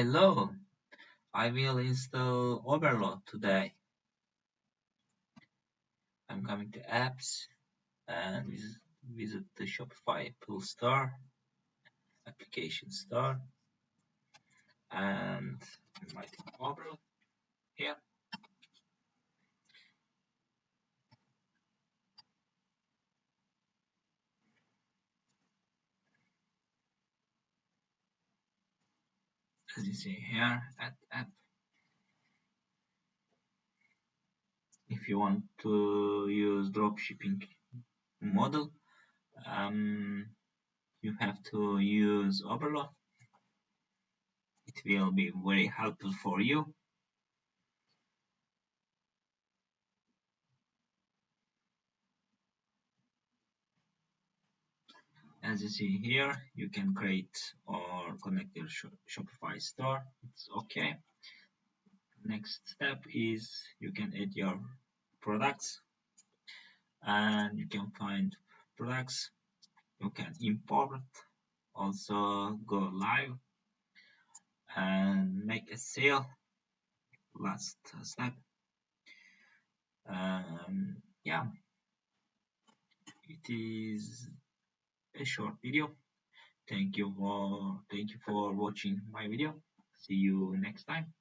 Hello, I will install Oberlo today. I'm coming to apps and visit the Shopify Apple Store, application store, and inviting Oberlo here. As you see here at app, if you want to use dropshipping model, um, you have to use Oberlo. It will be very helpful for you. As you see here, you can create or connect your Shopify store. It's okay. Next step is you can add your products and you can find products. You can import, also go live and make a sale. Last step. Yeah, it is a short video. Thank you for watching my video. See you next time.